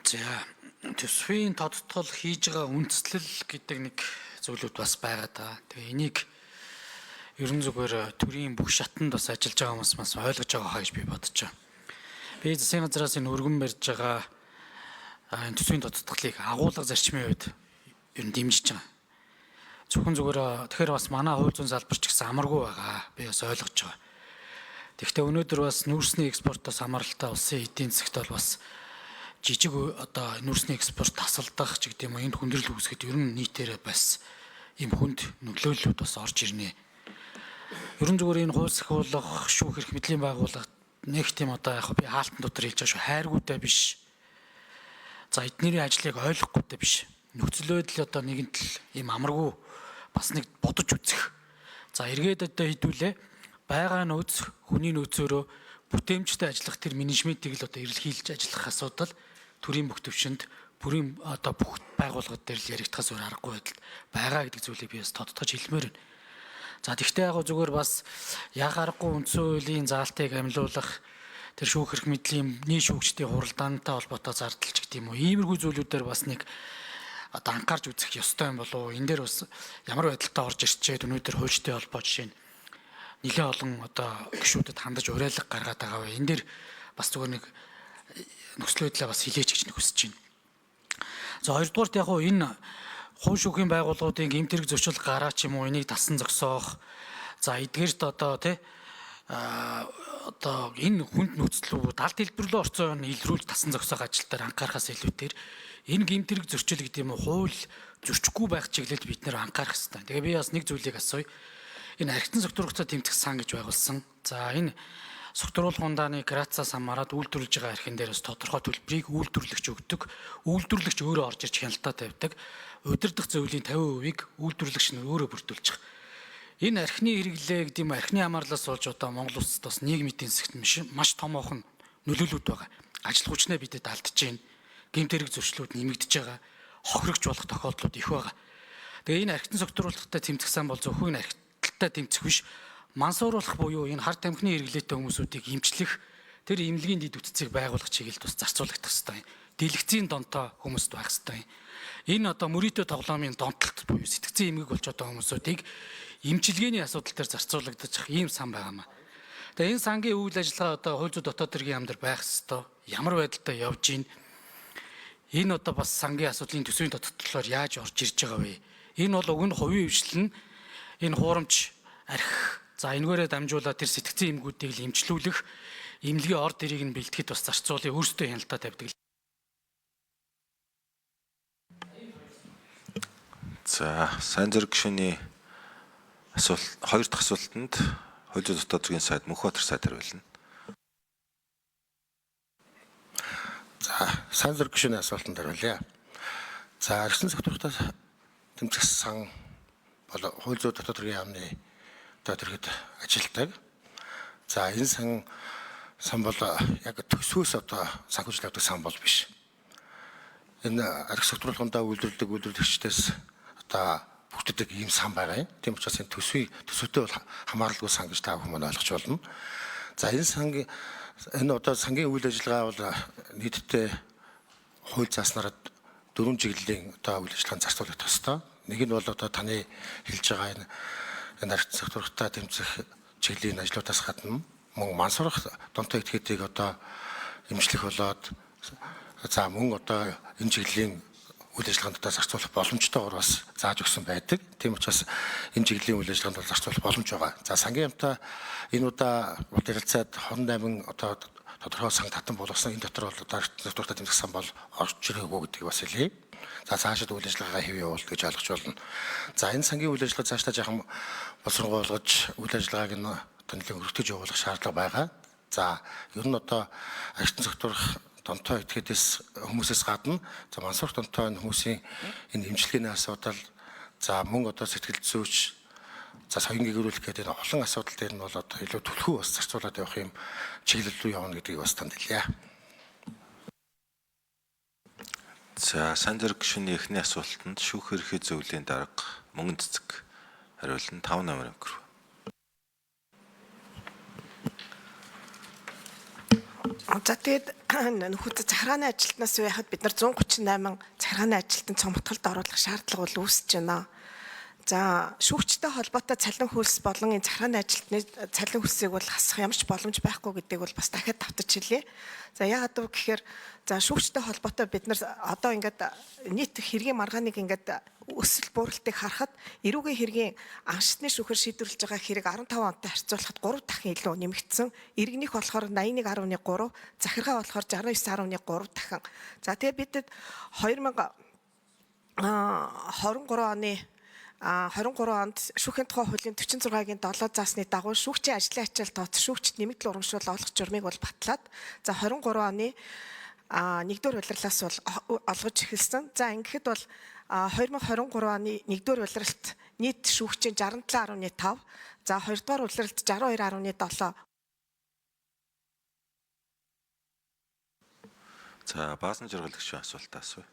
За төсвийн тодтгол хийж байгаа үндэслэл гэдэг нэг зүйлүүд бас байгаа даа. Тэгээ энийг ерөн зүгээр төрийн бүх шатанд бас ажиллаж байгаа хүмүүс бас ойлгож байгаа гэж би бодож байна. Би засгийн газраас энэ өргөн барьж байгаа энэ төсвийн тодтголыг агуулга зарчмын үед ер нь дэмжиж байгаа. Зөвхөн зүгээр тэгэхээр бас манай хувь зүйн салбарч гэсэн амаргүй байгаа. Би бас ойлгож байгаа. Тэгэхдээ өнөөдөр бас нүүрсний экспортоос хамааралтай улсын эдийн засагт бол бас жижиг одоо нүүрсний экспорт тасалдах ч гэдэг юм энэ хүндрэл үүсгэхэд ер нь нийтээрээ бас ийм хүнд нөлөөллүүд бас орж ирнэ. Ерөн зүгээр энэ хууль сахиулах, шүүх эрх мэдлийн байгууллага нэг тийм одоо яг би хаалтан дотор хэлж байгаа шүү. Хайргүйтэй биш. За эднэрийн ажлыг ойлгохгүйтэй биш. Нөхцөл байдал одоо нэгэнт л ийм амаргүй бас нэг бодож үзэх. За эргээд одоо хэдүүлээ байгаа нөөц хүний нөөцөөрөө бүтээмжтэй ажиллах тэр менежментийг л одоо эрэлхийлж ажиллах асуудал төрийн бүх төвшөнд бүрийн одоо бүх байгууллагууд дээр л яригдахаас өөр аргагүй байдалд байгаа гэдэг зүйлийг би бас тодтогч хэлмээр байна. За тэгвэл яг зүгээр бас яг аргагүй үндсэн хуулийн заалтыг амилуулах тэр шүүх эрх мэдлийн нийт шүүгчдийн хуралдаантай холбоотой зардалч гэдэг юм уу. Иймэрхүү зүйлүүдээр бас нэг одоо анхаарч үзэх ёстой юм болов уу? Энэ дээр бас ямар байдалтай орж ирчээд өнөөдөр хуульчтай холбоо жишээ нь нэлээд олон одоо гишүүдэд хандаж уриалга гаргаад байгаа вэ? Энэ дээр бас зүгээр нэг нөхцөл байдлаа бас хилээч гэж хүсэж байна. За хоёрдугаарт яг хуу энэ хувь шүүхийн байгууллагуудын гэмтэрэг зөрчил гараа ч юм уу энийг тасан зогсоох. За эдгээрт одоо одоо энэ хүнд нөхцөл алт хэлбэрлүү орцоо илрүүлж тасан зогсоох ажил дээр анхаарахаас илүүтэйгээр энэ гэмтэрэг зөрчил гэдэг юм уу хууль зөрчихгүй байх чиглэлд бид нэр анхаарах хэрэгтэй. Тэгээ би бас нэг зүйлийг асууя. Энэ архитектурын согтууруулалтад тэмцэх сан гэж байгуулсан. За энэ согтууруулах ундааны грацаас хамаарат үйлдвэрлэж байгаа архин дээрээс тодорхой төлбөрийг үйлдвэрлэгч өгдөг. Үйлдвэрлэгч өөрөө орж ирж хяналтаа тавьдаг. Удирдах зөвлийн 50%-ийг үйлдвэрлэгч нь өөрөө бүрдүүлчих. Энэ архины хэрэглээ гэдэг юм архины хамаарлаас болж одоо Монгол улсад бас нийгмийн эдийн засагт маш томоохон нөлөөлөлүүд байгаа. Ажил хүчнээ бидэд алдаж байна. Гэмт хэрэг зөрчлүүд нэмэгдэж байгаа. Хохирогч болох тохиолдлууд их байгаа. Тэгээ энэ архитектурын согтууруулалтад тэмцэх сан бол зөвхөн архитектуртай тэмцэх биш. Мансууруулах буюу энэ хар тамхины хэрэглээтэй хүмүүсүүдийг эмчлэх тэр эмнэлгийн дэд үтцийг байгуулах чиглэлд бас зарцуулагдах ёстой. Дэлгэцийн донтой хүмүүст байх ёстой. Энэ одоо мөрөөдөө тоглоомын донтолт буюу сэтгцэн эмгэг болж байгаа хүмүүсүүдийг эмчилгээний асуудал дээр зарцуулагдах ийм сан байгаамаа. Тэгээ энэ сангийн үйл ажиллагаа одоо хууль зүйн дотоод хэргийн яам дээр байх ёстой. Ямар байдалтай явж гин энэ одоо бас сангийн асуудлын төсвийн тодтолоор яаж орж ирж байгаа вэ? Энэ бол уг нь хувийн хвшлэн энэ хуурамч архих за энэгээрээ дамжуулаад тэр сэтгцэн эмгүүдийг л эмчлүүлэх эмнэлгийн орд ирийг нь бэлтгэхэд бас зарцуулын өөрсдөө хяналтаа тавьдаг. За сайн зэрэг гишүүний асуулт хоёр дахь асуултанд хууль зүйн дотоод хэргийн сайд Мөнхбаатар сайд хариулна. За сайн зэрэг гишүүний асуултанд хариулъя. За архитектурын согтууруулалтад тэмцэх сан бол хууль зүйн дотоод хэргийн яамны төрөд ажилтдаг. За энэ сан бол яг төсвөөс одоо санхүүжилт авдаг сан бол биш. Энэ архитектурын согтууруулалтаа үйлдвэрлэгчдээс одоо бүрддэг ийм сан байгаа юм. Тийм учраас энэ төсвөтэй бол хамааралгүй сан гэж та бүхэн ойлгож болно. За энэ одоо сангийн үйл ажиллагаа бол нийтдээ хууль зааснараа 4 чиглэлийн одоо үйл ажиллагаанд зарцуулагдах ёстой. Нэг нь бол одоо таны хэлж байгаа энэ архитектурын согтууруулалтаа тэмцэх чиглэлийн ажлуудаас гадна мөн мансуурах донтой этгээдийг одоо эмчлэх болоод за мөн одоо энэ чиглэлийн үйл ажиллагаанд зарцуулах боломжтойгоор бас зааж өгсөн байдаг. Тийм учраас энэ чиглэлийн үйл ажиллагаанд зарцуулах боломж байгаа. За сангийн яамтай энэ удаа ярилцаад 28 одоо тодорхой сан татан болгосон энэ дотор бол архитектурын согтууруулалтад тэмцэх сан бол орж ирээгүй гэдгийг бас хэлье. За цаашид үйл ажиллагаа хэвээ явуулт гэж ойлгож байна. За энэ сангийн үйл ажиллагаа цаашдаа жаахан боловсрон болгож үйл ажиллагааг нь одоо нэлээд өргөтгөж явуулах шаардлага байгаа. За ер нь одоо архитектурын согтууруулах донтой этгээдээс хүмүүсээс гадна за мансуур донтой хүмүүсийн энэ эмчилгээний асуудал за мөн одоо сэтгэл зүйч за соён гэрүүлэх гэдэг олон асуудал дээр нь бол одоо илүү түлхүү бас зарцуулаад явах юм чиглэл рүү явна гэдгийг бас танд хэлье. За сайн зэрэг гишүүний эхний асуултанд шүүх эрхээ зөвлөлийн дарга мөнгөн цэцэг хариулна 5 номер микрофон. За тэгээд нөхөд захиргааны ажилтнаас байхад бид нар 138 захиргааны ажилтныг цомгтголд оруулах шаардлага бол үүсэж байна. За шүүгчтэй холбоотой цалин хөлс болон энэ захиргааны ажилтны цалин хөлсийг бол хасах ямар ч боломж байхгүй гэдгийг бол бас дахиад давтаж хэлье. За яагаад вэ гэхээр за шүүгчтэй холбоотой бид нар одоо ингээд нийт хэргийн маргааныг ингээд өсөл бууралтыг харахад эрүүгийн хэргийн анхшдны шүүхээр шийдвэрлэж байгаа хэрэг 15 онтой харьцуулахад 3 дахин илүү нэмэгдсэн. Иргэнийх болохоор 81.3, захиргаа болохоор 69.3 дахин. За тэгээ бид 2023 оны 23 онд шүүхийн тухай хуулийн 46-гийн 7 заасны дагуу шүүгчийн ажлын ачаал тооцох шүүгчд нэмэгдэл урамшуул олох журмыг бол батлаад за 23 оны 1-р улирлаас бол олгож эхэлсэн. За ингэхэд бол 2023 оны 1-р улиралт нийт шүүгчийн 67.5, за 2-р улиралт 62.7. За баасан жаргал гишүүн асуултаа асууя.